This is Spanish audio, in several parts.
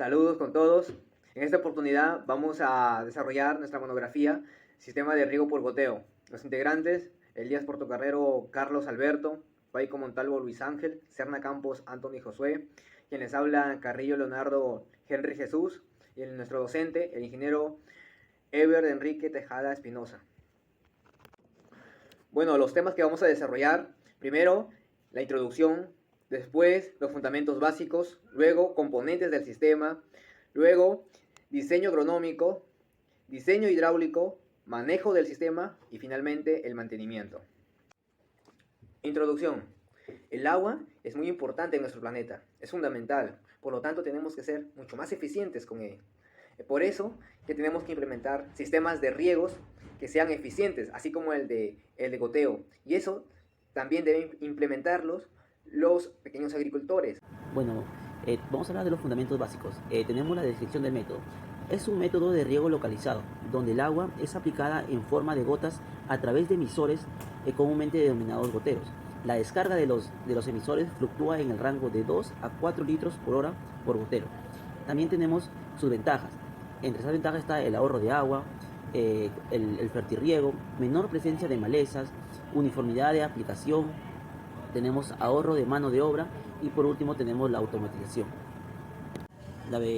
Saludos con todos. En esta oportunidad vamos a desarrollar nuestra monografía Sistema de riego por goteo. Los integrantes: Elías Portocarrero Carlos Alberto, Paico Montalvo Luis Ángel, Serna Campos Anthony Josué, quien les habla Carrillo Leonardo Henry Jesús, y nuestro docente, el ingeniero Ever Enrique Tejada Espinosa. Bueno, los temas que vamos a desarrollar: primero, la introducción; después, los fundamentos básicos; luego, componentes del sistema; luego, diseño agronómico, diseño hidráulico, manejo del sistema y finalmente el mantenimiento. Introducción. El agua es muy importante en nuestro planeta, es fundamental, por lo tanto tenemos que ser mucho más eficientes con ella. Por eso que tenemos que implementar sistemas de riegos que sean eficientes, así como el de goteo, y eso también deben implementarlos los pequeños agricultores. Bueno, vamos a hablar de los fundamentos básicos. Tenemos la descripción del método. Es un método de riego localizado, donde el agua es aplicada en forma de gotas a través de emisores comúnmente denominados goteros. La descarga de los emisores fluctúa en el rango de 2 a 4 litros por hora por gotero. También tenemos sus ventajas. Entre esas ventajas está el ahorro de agua, el fertirriego, menor presencia de malezas, uniformidad de aplicación, tenemos ahorro de mano de obra y por último tenemos la automatización.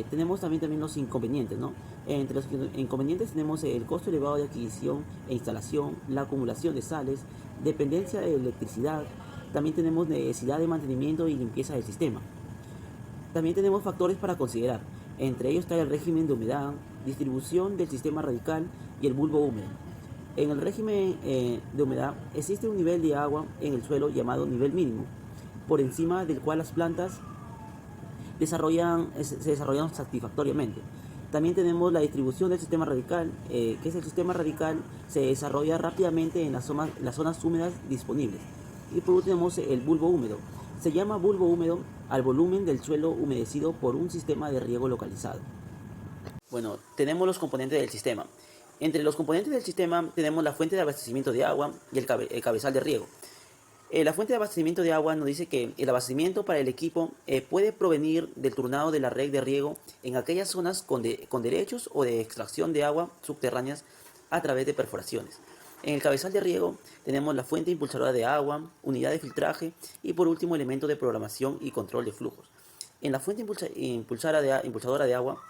Tenemos también los inconvenientes, ¿no? Entre los inconvenientes tenemos el costo elevado de adquisición e instalación, la acumulación de sales, dependencia de electricidad, también tenemos necesidad de mantenimiento y limpieza del sistema. También tenemos factores para considerar, entre ellos está el régimen de humedad, distribución del sistema radical y el bulbo húmedo. En el régimen de humedad existe un nivel de agua en el suelo llamado nivel mínimo, por encima del cual las plantas se desarrollan satisfactoriamente. También tenemos la distribución del sistema radical, que es el sistema radical se desarrolla rápidamente en las zonas húmedas disponibles. Y por último tenemos el bulbo húmedo. Se llama bulbo húmedo al volumen del suelo humedecido por un sistema de riego localizado. Bueno, tenemos los componentes del sistema. Entre los componentes del sistema tenemos la fuente de abastecimiento de agua y el cabezal de riego. La fuente de abastecimiento de agua nos dice que el abastecimiento para el equipo puede provenir del turnado de la red de riego en aquellas zonas con derechos o de extracción de agua subterráneas a través de perforaciones. En el cabezal de riego tenemos la fuente impulsadora de agua, unidad de filtraje y por último elemento de programación y control de flujos. En la fuente impulsadora de agua,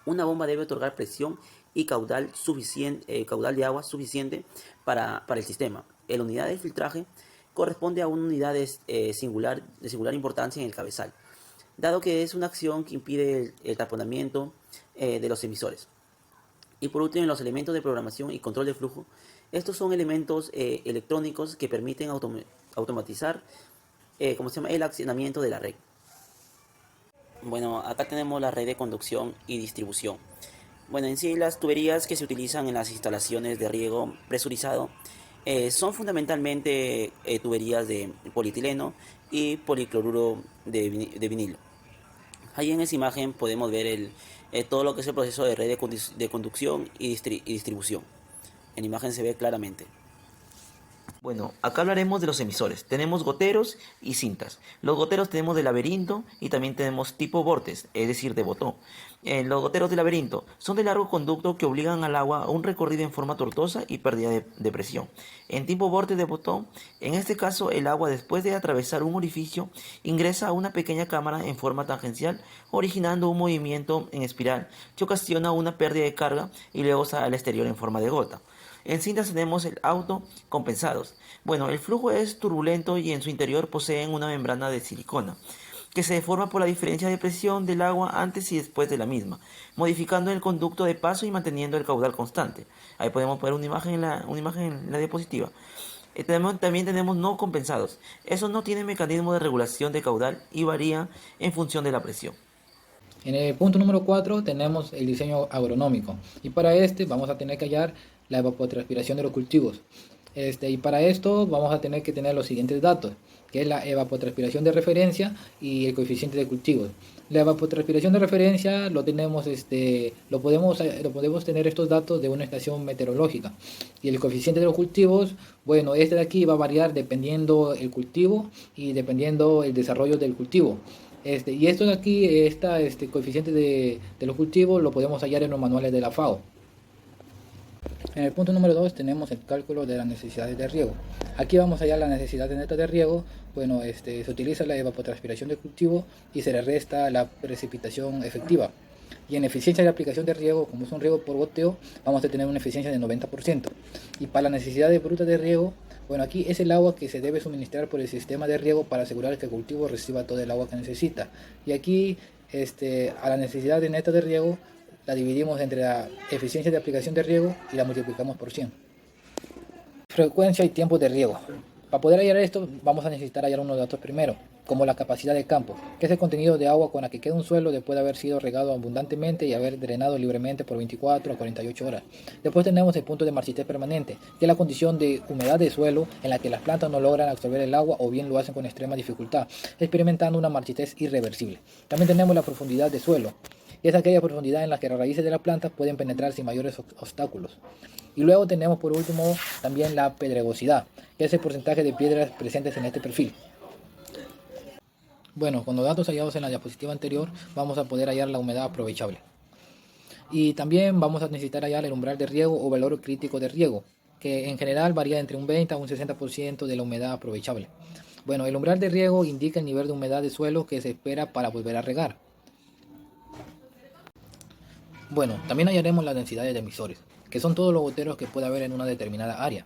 una bomba debe otorgar presión y caudal de agua suficiente para el sistema. La unidad de filtraje corresponde a una unidad de singular importancia en el cabezal, dado que es una acción que impide el taponamiento de los emisores. Y por último, los elementos de programación y control de flujo. Estos son elementos electrónicos que permiten automatizar el accionamiento de la red. Bueno, acá tenemos la red de conducción y distribución. Bueno, en sí las tuberías que se utilizan en las instalaciones de riego presurizado son fundamentalmente tuberías de polietileno y policloruro de vinilo. Ahí en esa imagen podemos ver todo lo que es el proceso de red de conducción y distribución. En la imagen se ve claramente. Bueno, acá hablaremos de los emisores. Tenemos goteros y cintas. Los goteros tenemos de laberinto y también tenemos tipo vortex, es decir, de botón. Los goteros de laberinto son de largo conducto que obligan al agua a un recorrido en forma tortuosa y pérdida de presión. En tipo vortex de botón, en este caso el agua, después de atravesar un orificio, ingresa a una pequeña cámara en forma tangencial, originando un movimiento en espiral que ocasiona una pérdida de carga y luego sale al exterior en forma de gota. En cintas tenemos el auto compensados. Bueno, el flujo es turbulento y en su interior poseen una membrana de silicona que se deforma por la diferencia de presión del agua antes y después de la misma, modificando el conducto de paso y manteniendo el caudal constante. Ahí podemos ver una imagen en la diapositiva. También tenemos no compensados. Esos no tienen mecanismo de regulación de caudal y varían en función de la presión. En el punto número 4 tenemos el diseño agronómico, y para este vamos a tener que hallar la evapotranspiración de los cultivos. Y para esto vamos a tener que tener los siguientes datos, que es la evapotranspiración de referencia y el coeficiente de cultivos. La evapotranspiración de referencia lo podemos tener estos datos de una estación meteorológica, y el coeficiente de los cultivos, bueno, este de aquí va a variar dependiendo el cultivo y dependiendo el desarrollo del cultivo. Y esto de aquí, coeficiente de los cultivos, lo podemos hallar en los manuales de la FAO. En el punto número 2 tenemos el cálculo de las necesidades de riego. Aquí vamos a hallar la necesidad neta de riego. Bueno, se utiliza la evapotranspiración de cultivo y se le resta la precipitación efectiva. Y en eficiencia de aplicación de riego, como es un riego por goteo, vamos a tener una eficiencia de 90%. Y para la necesidad de bruta de riego, bueno, aquí es el agua que se debe suministrar por el sistema de riego para asegurar que el cultivo reciba todo el agua que necesita. Y aquí, a la necesidad de neta de riego, la dividimos entre la eficiencia de aplicación de riego y la multiplicamos por 100. Frecuencia y tiempo de riego. Para poder hallar esto, vamos a necesitar hallar unos datos primero, como la capacidad de campo, que es el contenido de agua con la que queda un suelo después de haber sido regado abundantemente y haber drenado libremente por 24 a 48 horas. Después tenemos el punto de marchitez permanente, que es la condición de humedad de suelo en la que las plantas no logran absorber el agua o bien lo hacen con extrema dificultad, experimentando una marchitez irreversible. También tenemos la profundidad de suelo, y es aquella profundidad en la que las raíces de la planta pueden penetrar sin mayores obstáculos. Y luego tenemos por último también la pedregosidad, que es el porcentaje de piedras presentes en este perfil. Bueno, con los datos hallados en la diapositiva anterior vamos a poder hallar la humedad aprovechable. Y también vamos a necesitar hallar el umbral de riego o valor crítico de riego, que en general varía entre un 20 a un 60% de la humedad aprovechable. Bueno, el umbral de riego indica el nivel de humedad de suelo que se espera para volver a regar. Bueno, también hallaremos las densidades de emisores, que son todos los goteros que puede haber en una determinada área.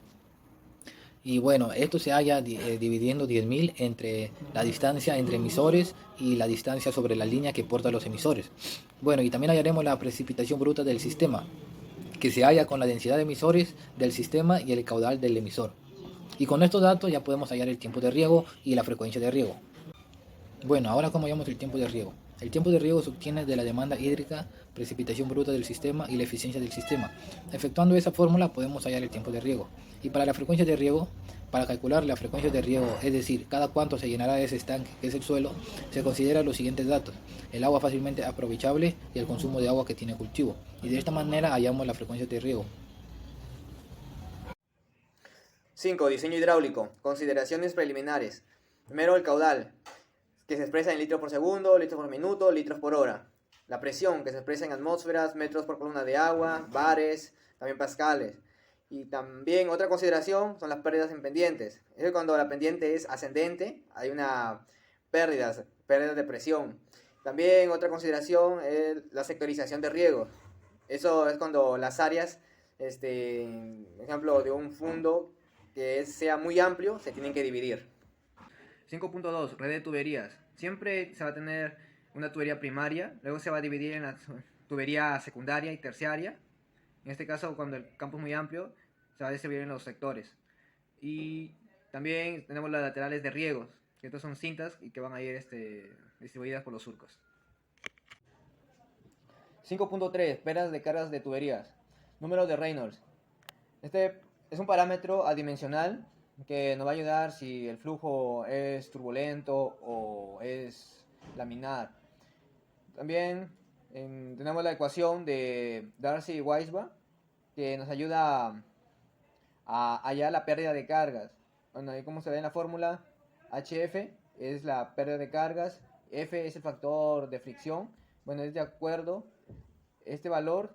Y bueno, esto se halla dividiendo 10.000 entre la distancia entre emisores y la distancia sobre la línea que porta los emisores. Bueno, y también hallaremos la precipitación bruta del sistema, que se halla con la densidad de emisores del sistema y el caudal del emisor. Y con estos datos ya podemos hallar el tiempo de riego y la frecuencia de riego. Bueno, ahora como hallamos el tiempo de riego. El tiempo de riego se obtiene de la demanda hídrica, precipitación bruta del sistema y la eficiencia del sistema. Efectuando esa fórmula podemos hallar el tiempo de riego. Y para la frecuencia de riego, para calcular la frecuencia de riego, es decir, cada cuánto se llenará ese estanque, que es el suelo, se consideran los siguientes datos: el agua fácilmente aprovechable y el consumo de agua que tiene cultivo. Y de esta manera hallamos la frecuencia de riego. 5. Diseño hidráulico. Consideraciones preliminares. Primero, el caudal, que se expresa en litros por segundo, litros por minuto, litros por hora. La presión, que se expresa en atmósferas, metros por columna de agua, bares, también pascales. Y también otra consideración son las pérdidas en pendientes. Es que cuando la pendiente es ascendente, hay una pérdidas de presión. También otra consideración es la sectorización de riego. Eso es cuando las áreas, ejemplo de un fondo que sea muy amplio, se tienen que dividir. 5.2. Red de tuberías. Siempre se va a tener una tubería primaria, luego se va a dividir en la tubería secundaria y terciaria. En este caso, cuando el campo es muy amplio, se va a distribuir en los sectores. Y también tenemos las laterales de riegos, que estas son cintas y que van a ir distribuidas por los surcos. 5.3. Peras de cargas de tuberías. Número de Reynolds. Este es un parámetro adimensional que nos va a ayudar si el flujo es turbulento o es laminar. También tenemos la ecuación de Darcy-Weisbach, que nos ayuda a hallar la pérdida de cargas. Bueno, ahí como se ve en la fórmula, HF es la pérdida de cargas, F es el factor de fricción. Bueno, es de acuerdo, este valor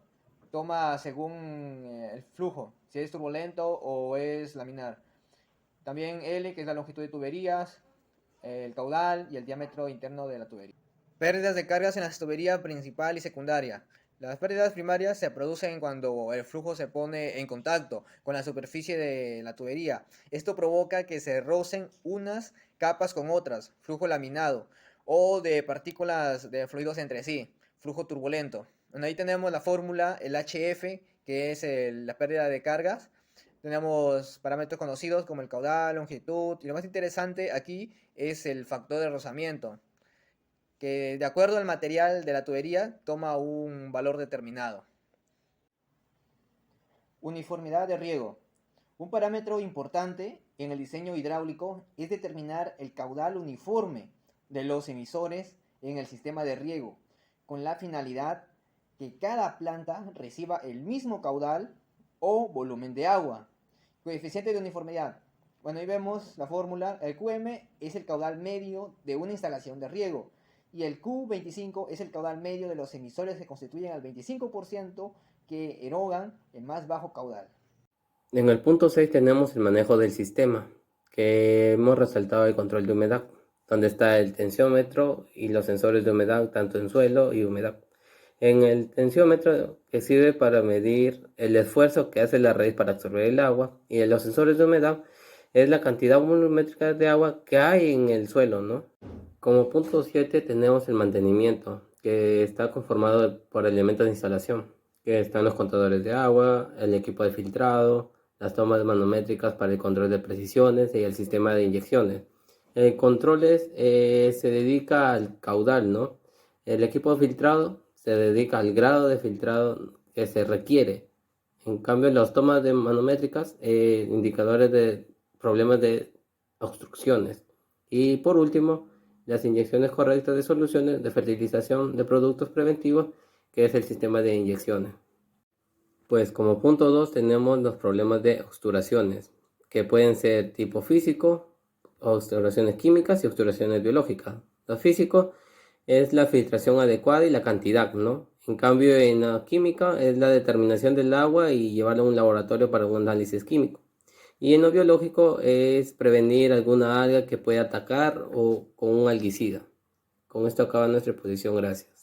toma según el flujo, si es turbulento o es laminar. También L, que es la longitud de tuberías, el caudal y el diámetro interno de la tubería. Pérdidas de cargas en la tubería principal y secundaria. Las pérdidas primarias se producen cuando el flujo se pone en contacto con la superficie de la tubería. Esto provoca que se rocen unas capas con otras, flujo laminado, o de partículas de fluidos entre sí, flujo turbulento. Bueno, ahí tenemos la fórmula, el HF, que es la pérdida de cargas. Tenemos parámetros conocidos como el caudal, longitud, y lo más interesante aquí es el factor de rozamiento, que de acuerdo al material de la tubería toma un valor determinado. Uniformidad de riego. Un parámetro importante en el diseño hidráulico es determinar el caudal uniforme de los emisores en el sistema de riego, con la finalidad que cada planta reciba el mismo caudal o volumen de agua. Coeficiente de uniformidad. Bueno, ahí vemos la fórmula. El QM es el caudal medio de una instalación de riego Y el Q25 es el caudal medio de los emisores que constituyen al 25% que erogan el más bajo caudal. En el punto 6 tenemos el manejo del sistema, que hemos resaltado el control de humedad, donde está el tensiómetro y los sensores de humedad, tanto en suelo y humedad. En el tensiómetro, que sirve para medir el esfuerzo que hace la raíz para absorber el agua, y en los sensores de humedad es la cantidad volumétrica de agua que hay en el suelo, ¿no? Como punto 7 tenemos el mantenimiento, que está conformado por elementos de instalación, que están los contadores de agua, el equipo de filtrado, las tomas manométricas para el control de precisiones y el sistema de inyecciones. El controles se dedica al caudal, ¿no? El equipo de filtrado se dedica al grado de filtrado que se requiere. En cambio, las tomas de manométricas, indicadores de problemas de obstrucciones. Y por último, las inyecciones correctas de soluciones de fertilización de productos preventivos, que es el sistema de inyecciones. Pues como punto 2 tenemos los problemas de obturaciones, que pueden ser tipo físico, obturaciones químicas y obturaciones biológicas. Lo físico es la filtración adecuada y la cantidad, ¿no? En cambio, en la química es la determinación del agua y llevarlo a un laboratorio para un análisis químico. Y en lo biológico es prevenir alguna alga que pueda atacar o con un algicida. Con esto acaba nuestra exposición. Gracias.